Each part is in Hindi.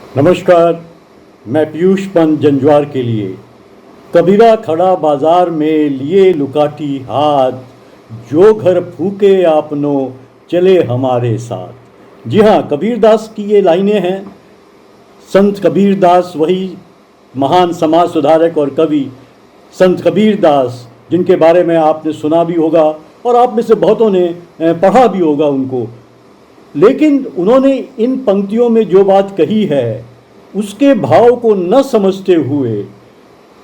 नमस्कार। मैं पीयूष पंत जंजवार के लिए। कबीरा खड़ा बाजार में लिए लुकाठी हाथ, जो घर फूके आपनो चले हमारे साथ। जी हाँ, कबीरदास की ये लाइनें हैं। संत कबीरदास, वही महान समाज सुधारक और कवि संत कबीरदास, जिनके बारे में आपने सुना भी होगा और आप में से बहुतों ने पढ़ा भी होगा उनको। लेकिन उन्होंने इन पंक्तियों में जो बात कही है, उसके भाव को न समझते हुए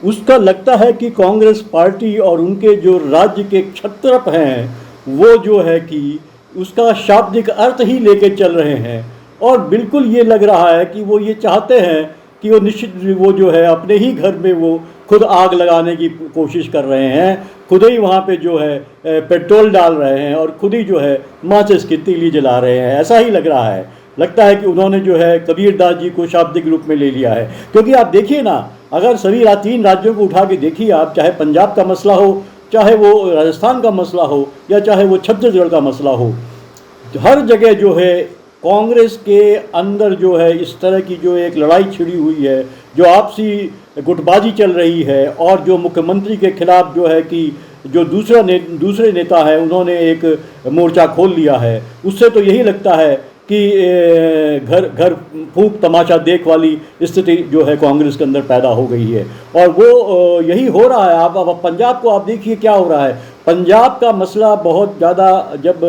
उसका लगता है कि कांग्रेस पार्टी और उनके जो राज्य के क्षत्रप हैं, वो जो है कि उसका शाब्दिक अर्थ ही लेके चल रहे हैं। और बिल्कुल ये लग रहा है कि वो ये चाहते हैं कि वो निश्चित वो जो है अपने ही घर में वो खुद आग लगाने की कोशिश कर रहे हैं, खुद ही वहाँ पे जो है पेट्रोल डाल रहे हैं और खुद ही जो है माचिस की तीली जला रहे हैं। ऐसा ही लग रहा है। लगता है कि उन्होंने जो है कबीरदास जी को शाब्दिक रूप में ले लिया है। क्योंकि आप देखिए ना, अगर सभी 3 राज्यों को उठा के देखिए आप, चाहे पंजाब का मसला हो, चाहे वो राजस्थान का मसला हो, या चाहे वो छत्तीसगढ़ का मसला हो, हर जगह जो है कांग्रेस के अंदर जो है इस तरह की जो एक लड़ाई छिड़ी हुई है, जो आपसी गुटबाजी चल रही है। और जो मुख्यमंत्री के खिलाफ जो है कि जो दूसरे नेता है, उन्होंने एक मोर्चा खोल लिया है। उससे तो यही लगता है कि घर घर फूंक तमाशा देख वाली स्थिति जो है कांग्रेस के अंदर पैदा हो गई है। और वो यही हो रहा है। आप अब पंजाब को आप देखिए क्या हो रहा है। पंजाब का मसला बहुत ज़्यादा जब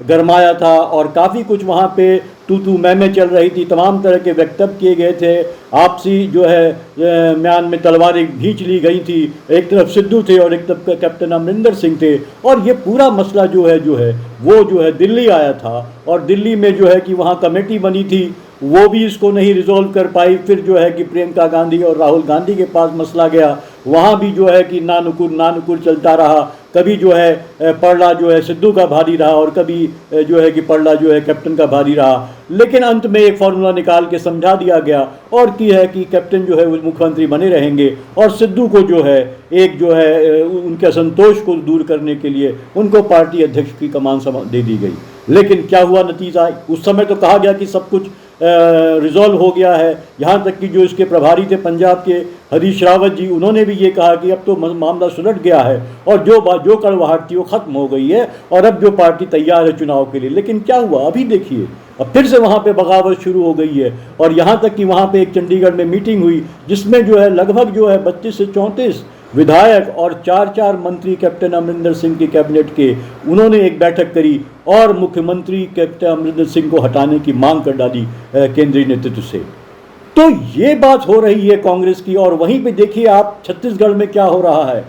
गरमाया था और काफ़ी कुछ वहाँ पे तू मैं चल रही थी, तमाम तरह के वक्तव्य किए गए थे, आपसी जो है म्यान में तलवारें खींच ली गई थी। एक तरफ सिद्धू थे और एक तरफ कैप्टन अमरिंदर सिंह थे। और ये पूरा मसला जो है वो जो है दिल्ली आया था। और दिल्ली में जो है कि वहाँ कमेटी बनी थी, वो भी इसको नहीं रिजॉल्व कर पाई। फिर जो है कि प्रियंका गांधी और राहुल गांधी के पास मसला गया, वहाँ भी जो है कि नानुकुर चलता रहा। कभी जो है पड़ला जो है सिद्धू का भारी रहा और कभी जो है कि पड़ला जो है कैप्टन का भारी रहा। लेकिन अंत में एक फार्मूला निकाल के समझा दिया गया और की है कि कैप्टन जो है वो मुख्यमंत्री बने रहेंगे और सिद्धू को जो है एक जो है उनके असंतोष को दूर करने के लिए उनको पार्टी अध्यक्ष की कमान दे दी गई। लेकिन क्या हुआ नतीजा? उस समय तो कहा गया कि सब कुछ रिजॉल्व हो गया है। यहाँ तक कि जो इसके प्रभारी थे पंजाब के हरीश रावत जी, उन्होंने भी ये कहा कि अब तो मामला सुलझ गया है और जो कड़वाहट थी वो खत्म हो गई है और अब जो पार्टी तैयार है चुनाव के लिए। लेकिन क्या हुआ अभी देखिए, अब फिर से वहाँ पे बगावत शुरू हो गई है। और यहाँ तक कि वहाँ पे एक चंडीगढ़ में मीटिंग हुई जिसमें जो है लगभग जो है 32 से 34 विधायक और 4 मंत्री कैप्टन अमरिंदर सिंह की कैबिनेट के, उन्होंने एक बैठक करी और मुख्यमंत्री कैप्टन अमरिंदर सिंह को हटाने की मांग कर डाली केंद्रीय नेतृत्व से। तो ये बात हो रही है कांग्रेस की। और वहीं पे देखिए आप छत्तीसगढ़ में क्या हो रहा है।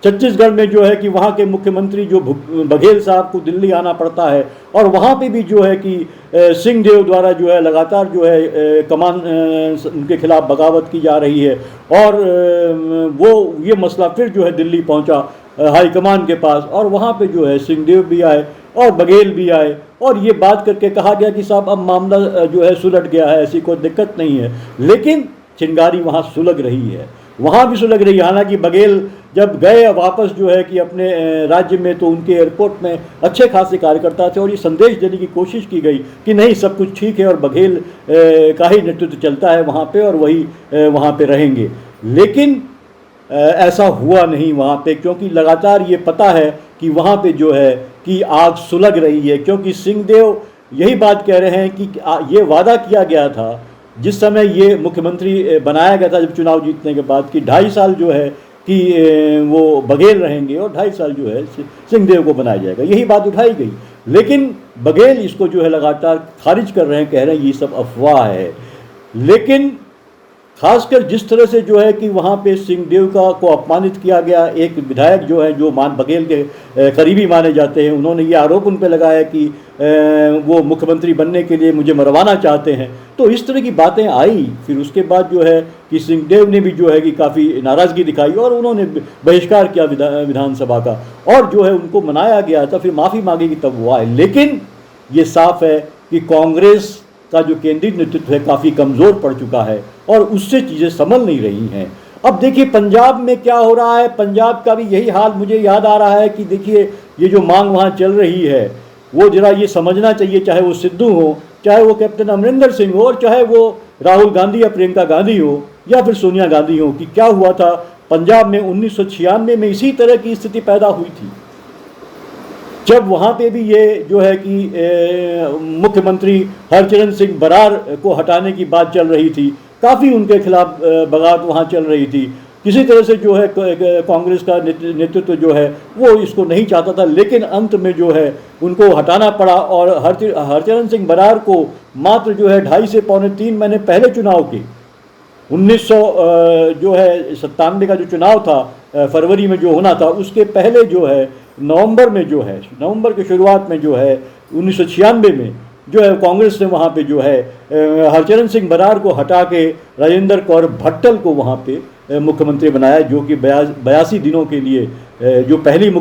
छत्तीसगढ़ में जो है कि वहाँ के मुख्यमंत्री जो बघेल साहब को दिल्ली आना पड़ता है और वहाँ पे भी जो है कि सिंहदेव द्वारा जो है लगातार जो है कमान उनके खिलाफ बगावत की जा रही है। और वो ये मसला फिर जो है दिल्ली पहुँचा हाईकमान के पास और वहाँ पे जो है सिंहदेव भी आए और बघेल भी आए और ये बात करके कहा गया कि साहब अब मामला जो है सुलझ गया है, ऐसी कोई दिक्कत नहीं है। लेकिन चिंगारी वहाँ सुलग रही है, वहाँ भी सुलग रही है। हालांकि बघेल जब गए वापस जो है कि अपने राज्य में, तो उनके एयरपोर्ट में अच्छे खासे कार्यकर्ता थे और ये संदेश देने की कोशिश की गई कि नहीं सब कुछ ठीक है और बघेल का ही नेतृत्व चलता है वहाँ पे और वही वहाँ पे रहेंगे। लेकिन ऐसा हुआ नहीं वहाँ पे, क्योंकि लगातार ये पता है कि वहाँ पे जो है कि आग सुलग रही है। क्योंकि सिंहदेव यही बात कह रहे हैं कि ये वादा किया गया था जिस समय ये मुख्यमंत्री बनाया गया था, जब चुनाव जीतने के बाद, कि 2.5 साल जो है कि वो बघेल रहेंगे और 2.5 साल जो है सिंहदेव को बनाया जाएगा। यही बात उठाई गई। लेकिन बघेल इसको जो है लगातार खारिज कर रहे हैं, कह रहे हैं ये सब अफवाह है। लेकिन खासकर जिस तरह से जो है कि वहाँ पे सिंहदेव को अपमानित किया गया, एक विधायक जो है जो बघेल के करीबी माने जाते हैं, उन्होंने ये आरोप उन पर लगाया कि वो मुख्यमंत्री बनने के लिए मुझे मरवाना चाहते हैं। तो इस तरह की बातें आई। फिर उसके बाद जो है कि सिंहदेव ने भी जो है कि काफ़ी नाराज़गी दिखाई और उन्होंने बहिष्कार किया विधानसभा का और जो है उनको मनाया गया था। फिर माफ़ी मांगेगी तब वो आए। लेकिन ये साफ है कि कांग्रेस का जो केंद्रीय नेतृत्व है काफ़ी कमज़ोर पड़ चुका है और उससे चीज़ें संभल नहीं रही हैं। अब देखिए पंजाब में क्या हो रहा है। पंजाब का भी यही हाल मुझे याद आ रहा है कि देखिए ये जो मांग वहाँ चल रही है वो जरा ये समझना चाहिए, चाहे वो सिद्धू हो, चाहे वो कैप्टन अमरिंदर सिंह हो और चाहे वो राहुल गांधी या प्रियंका गांधी हो या फिर सोनिया गांधी हो, कि क्या हुआ था पंजाब में 1996 में इसी तरह की स्थिति पैदा हुई थी, जब वहाँ पे भी ये जो है कि मुख्यमंत्री हरचरण सिंह बरार को हटाने की बात चल रही थी, काफ़ी उनके खिलाफ बगावत वहाँ चल रही थी। किसी तरह से जो है कांग्रेस का नेतृत्व जो है वो इसको नहीं चाहता था, लेकिन अंत में जो है उनको हटाना पड़ा। और हरचरण सिंह बरार को मात्र जो है 2.5 से पौने 3 महीने पहले चुनाव के 1997 का जो चुनाव था, फरवरी में जो होना था, उसके पहले जो है नवंबर के शुरुआत में जो है 1996 में जो है कांग्रेस ने वहाँ पे जो है हरचरण सिंह बरार को हटा के राजेंद्र कौर भट्टल को वहाँ पे मुख्यमंत्री बनाया, जो कि 82 दिनों के लिए जो पहली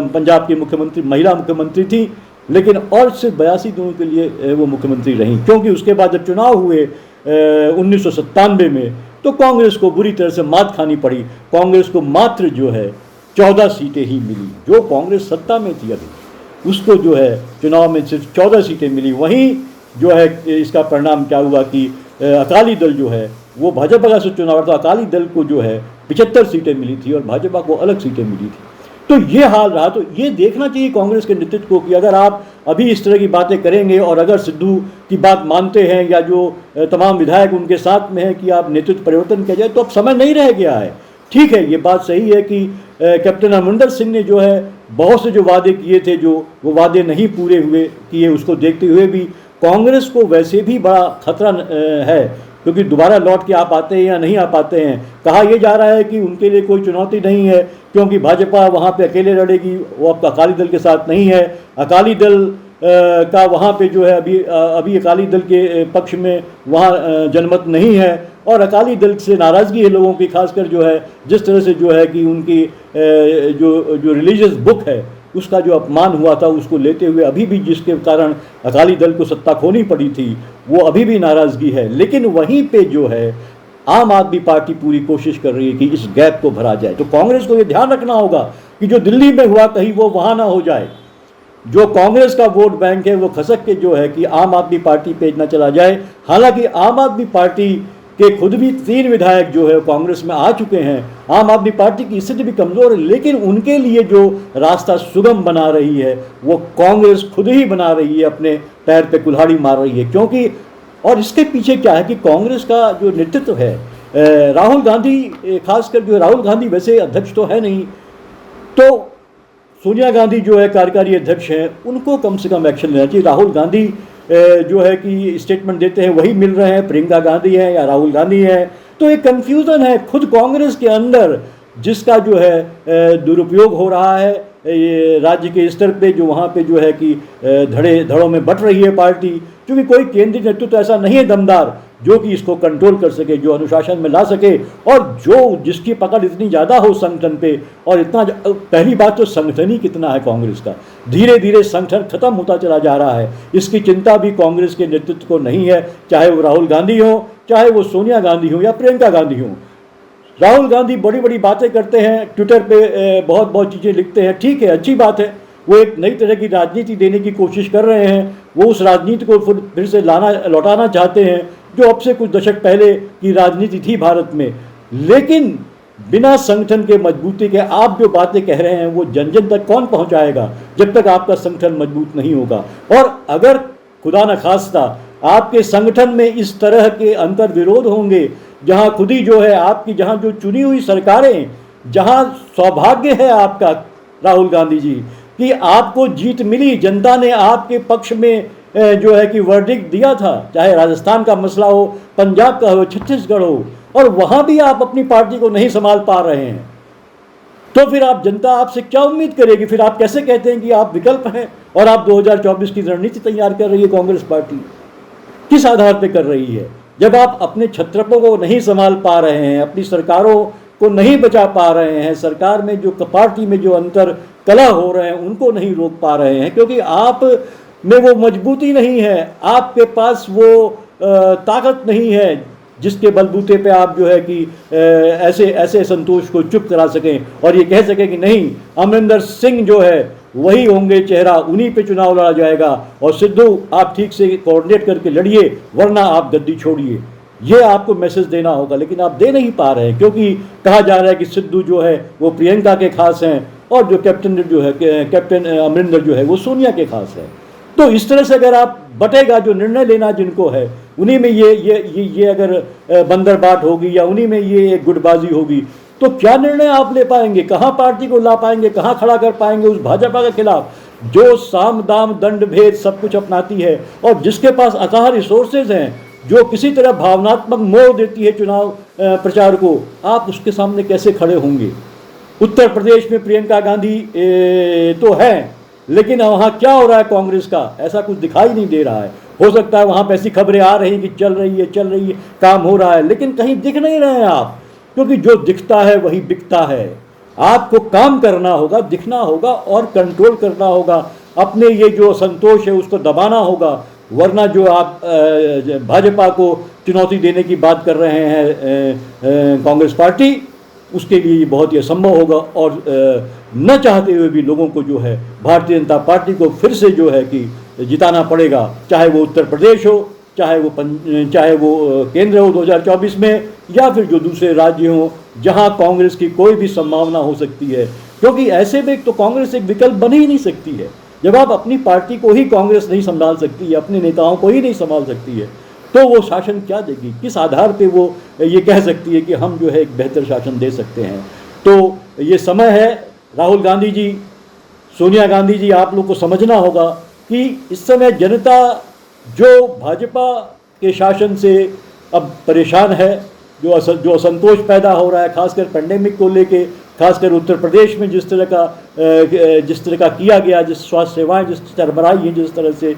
पंजाब की मुख्यमंत्री महिला मुख्यमंत्री थी, लेकिन और सिर्फ 82 दिनों के लिए वो मुख्यमंत्री रहीं, क्योंकि उसके बाद जब चुनाव हुए 1997 में तो कांग्रेस को बुरी तरह से मात खानी पड़ी। कांग्रेस को मात्र जो है 14 सीटें ही मिली, जो कांग्रेस सत्ता में थी अभी उसको जो है चुनाव में सिर्फ 14 सीटें मिली। वहीं जो है इसका परिणाम क्या हुआ कि अकाली दल जो है वो भाजपा का चुनाव था, अकाली दल को जो है 75 सीटें मिली थी और भाजपा को अलग सीटें मिली थी। तो ये हाल रहा। तो ये देखना चाहिए कांग्रेस के नेतृत्व को कि अगर आप अभी इस तरह की बातें करेंगे और अगर सिद्धू की बात मानते हैं या जो तमाम विधायक उनके साथ में हैं कि आप नेतृत्व परिवर्तन किया जाए, तो अब समय नहीं रह गया है। ठीक है, ये बात सही है कि कैप्टन अमरिंदर सिंह ने जो है बहुत से जो वादे किए थे, जो वो वादे नहीं पूरे हुए किए, उसको देखते हुए भी कांग्रेस को वैसे भी बड़ा खतरा है, क्योंकि दोबारा लौट के आ पाते हैं या नहीं आ पाते हैं। कहा यह जा रहा है कि उनके लिए कोई चुनौती नहीं है, क्योंकि भाजपा वहाँ पे अकेले लड़ेगी, वो अब अकाली दल के साथ नहीं है। अकाली दल का वहाँ पे जो है अभी अकाली दल के पक्ष में वहाँ जनमत नहीं है, और अकाली दल से नाराज़गी है लोगों की, खासकर जो है जिस तरह से जो है कि उनकी जो रिलीजियस बुक है उसका जो अपमान हुआ था, उसको लेते हुए अभी भी जिसके कारण अकाली दल को सत्ता खोनी पड़ी थी, वो अभी भी नाराज़गी है। लेकिन वहीं पे जो है आम आदमी पार्टी पूरी कोशिश कर रही है कि इस गैप को भरा जाए। तो कांग्रेस को ये ध्यान रखना होगा कि जो दिल्ली में हुआ कहीं वो वहाँ ना हो जाए, जो कांग्रेस का वोट बैंक है वो खसक के जो है कि आम आदमी पार्टी पे ना चला जाए। हालांकि आम आदमी पार्टी के खुद भी 3 विधायक जो है कांग्रेस में आ चुके हैं, आम आदमी पार्टी की स्थिति भी कमज़ोर है, लेकिन उनके लिए जो रास्ता सुगम बना रही है वो कांग्रेस खुद ही बना रही है, अपने पैर पे कुल्हाड़ी मार रही है। क्योंकि और इसके पीछे क्या है कि कांग्रेस का जो नेतृत्व है, राहुल गांधी, खासकर जो राहुल गांधी वैसे अध्यक्ष तो है नहीं, तो सोनिया गांधी जो है कार्यकारी अध्यक्ष हैं, उनको कम से कम एक्शन लेना चाहिए। राहुल गांधी जो है कि स्टेटमेंट देते हैं वही मिल रहे हैं, प्रियंका गांधी है या राहुल गांधी है, तो एक कन्फ्यूज़न है खुद कांग्रेस के अंदर, जिसका जो है दुरुपयोग हो रहा है ये राज्य के स्तर पे, जो वहाँ पे जो है कि धड़ों में बट रही है पार्टी, क्योंकि कोई केंद्रीय नेतृत्व तो ऐसा नहीं है दमदार जो कि इसको कंट्रोल कर सके, जो अनुशासन में ला सके, और जो जिसकी पकड़ इतनी ज़्यादा हो संगठन पे। और इतना पहली बात तो संगठन ही कितना है कांग्रेस का, धीरे धीरे संगठन खत्म होता चला जा रहा है। इसकी चिंता भी कांग्रेस के नेतृत्व को नहीं है, चाहे वो राहुल गांधी हो, चाहे वो सोनिया गांधी हो या प्रियंका गांधी हो। राहुल गांधी बड़ी बड़ी बातें करते हैं, ट्विटर पे बहुत चीज़ें लिखते हैं, ठीक है, अच्छी बात है, वो एक नई तरह की राजनीति देने की कोशिश कर रहे हैं, वो उस राजनीति को फिर से लौटाना चाहते हैं जो अब से कुछ दशक पहले की राजनीति थी भारत में। लेकिन बिना संगठन के मजबूती के आप जो बातें कह रहे हैं वो जन जन तक कौन पहुंचाएगा जब तक आपका संगठन मजबूत नहीं होगा। और अगर खुदा न खास्ता आपके संगठन में इस तरह के अंतर विरोध होंगे, जहां खुद ही जो है आपकी, जहां जो चुनी हुई सरकारें, जहां सौभाग्य है आपका राहुल गांधी जी कि आपको जीत मिली, जनता ने आपके पक्ष में जो है कि वर्डिक्ट दिया था, चाहे राजस्थान का मसला हो, पंजाब का हो, छत्तीसगढ़ हो, और वहां भी आप अपनी पार्टी को नहीं संभाल पा रहे हैं, तो फिर आप, जनता आपसे क्या उम्मीद करेगी? फिर आप कैसे कहते हैं कि आप विकल्प हैं और आप 2024 की रणनीति तैयार कर रही है कांग्रेस पार्टी? किस आधार पर कर रही है? जब आप अपने छत्रपों को नहीं संभाल पा रहे हैं, अपनी सरकारों को नहीं बचा पा रहे हैं, सरकार में जो पार्टी में जो अंतर कलह हो रहे हैं उनको नहीं रोक पा रहे हैं, क्योंकि आप में वो मजबूती नहीं है, आपके पास वो ताकत नहीं है जिसके बलबूते पे आप जो है कि ऐसे संतोष को चुप करा सकें और ये कह सकें कि नहीं, अमरिंदर सिंह जो है वही होंगे चेहरा, उन्हीं पे चुनाव लड़ा जाएगा, और सिद्धू आप ठीक से कोऑर्डिनेट करके लड़िए वरना आप गद्दी छोड़िए। ये आपको मैसेज देना होगा, लेकिन आप दे नहीं पा रहे हैं, क्योंकि कहा जा रहा है कि सिद्धू जो है वो प्रियंका के खास हैं और जो कैप्टन अमरिंदर जो है वो सोनिया के खास है। तो इस तरह से अगर आप बटेगा, जो निर्णय लेना जिनको है उन्हीं में ये अगर बंदर बाट होगी या उन्हीं में ये गुटबाजी होगी, तो क्या निर्णय आप ले पाएंगे? कहाँ पार्टी को ला पाएंगे? कहाँ खड़ा कर पाएंगे उस भाजपा के खिलाफ जो साम दाम दंड भेद सब कुछ अपनाती है और जिसके पास अथाह रिसोर्सेज हैं, जो किसी तरह भावनात्मक मोड़ देती है चुनाव प्रचार को? आप उसके सामने कैसे खड़े होंगे? उत्तर प्रदेश में प्रियंका गांधी तो है, लेकिन वहाँ क्या हो रहा है कांग्रेस का? ऐसा कुछ दिखाई नहीं दे रहा है। हो सकता है वहाँ पे ऐसी खबरें आ रही कि चल रही है, काम हो रहा है, लेकिन कहीं दिख नहीं रहे हैं आप, क्योंकि जो दिखता है वही बिकता है। आपको काम करना होगा, दिखना होगा और कंट्रोल करना होगा। अपने ये जो असंतोष है उसको दबाना होगा, वरना जो आप भाजपा को चुनौती देने की बात कर रहे हैं कांग्रेस पार्टी, उसके लिए ये बहुत ही असंभव होगा। और न चाहते हुए भी लोगों को जो है भारतीय जनता पार्टी को फिर से जो है कि जिताना पड़ेगा, चाहे वो उत्तर प्रदेश हो, चाहे वो केंद्र हो 2024 में, या फिर जो दूसरे राज्य हों जहां कांग्रेस की कोई भी संभावना हो सकती है। क्योंकि ऐसे में तो कांग्रेस एक विकल्प बन ही नहीं सकती है। जब आप अपनी पार्टी को ही कांग्रेस नहीं संभाल सकती है, अपने नेताओं को ही नहीं संभाल सकती है, तो वो शासन क्या देगी? किस आधार पे वो ये कह सकती है कि हम जो है एक बेहतर शासन दे सकते हैं? तो ये समय है, राहुल गांधी जी, सोनिया गांधी जी, आप लोग को समझना होगा कि इस समय जनता जो भाजपा के शासन से अब परेशान है, जो असंतोष पैदा हो रहा है, खासकर पेंडेमिक को लेके, खासकर उत्तर प्रदेश में जिस तरह का किया गया, जिस स्वास्थ्य सेवाएं जिस चरमराई हैं जिस तरह से,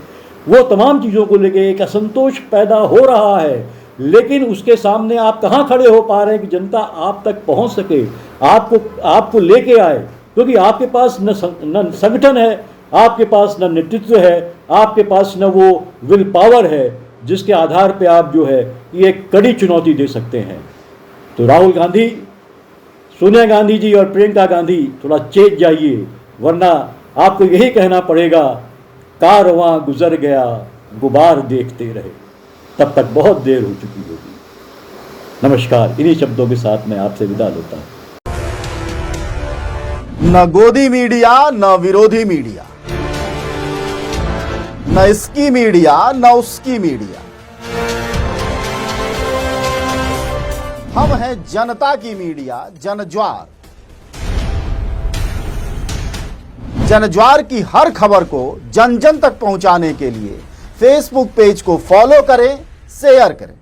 वो तमाम चीज़ों को लेके एक असंतोष पैदा हो रहा है। लेकिन उसके सामने आप कहाँ खड़े हो पा रहे हैं कि जनता आप तक पहुँच सके, आपको लेके आए? क्योंकि आपके पास न संगठन है, आपके पास न नेतृत्व है, आपके पास न वो विल पावर है जिसके आधार पे आप जो है ये एक कड़ी चुनौती दे सकते हैं। तो राहुल गांधी, सोनिया गांधी जी और प्रियंका गांधी, थोड़ा चेत जाइए, वरना आपको यही कहना पड़ेगा, कारवां गुजर गया गुबार देखते रहे, तब तक बहुत देर हो चुकी होगी। नमस्कार। इन्हीं शब्दों के साथ मैं आपसे विदा लेता हूँ। न गोदी मीडिया न विरोधी मीडिया, न इसकी मीडिया न उसकी मीडिया, हम हैं जनता की मीडिया, जनज्वार। जनज्वार की हर खबर को जन जन तक पहुंचाने के लिए फेसबुक पेज को फॉलो करें, शेयर करें।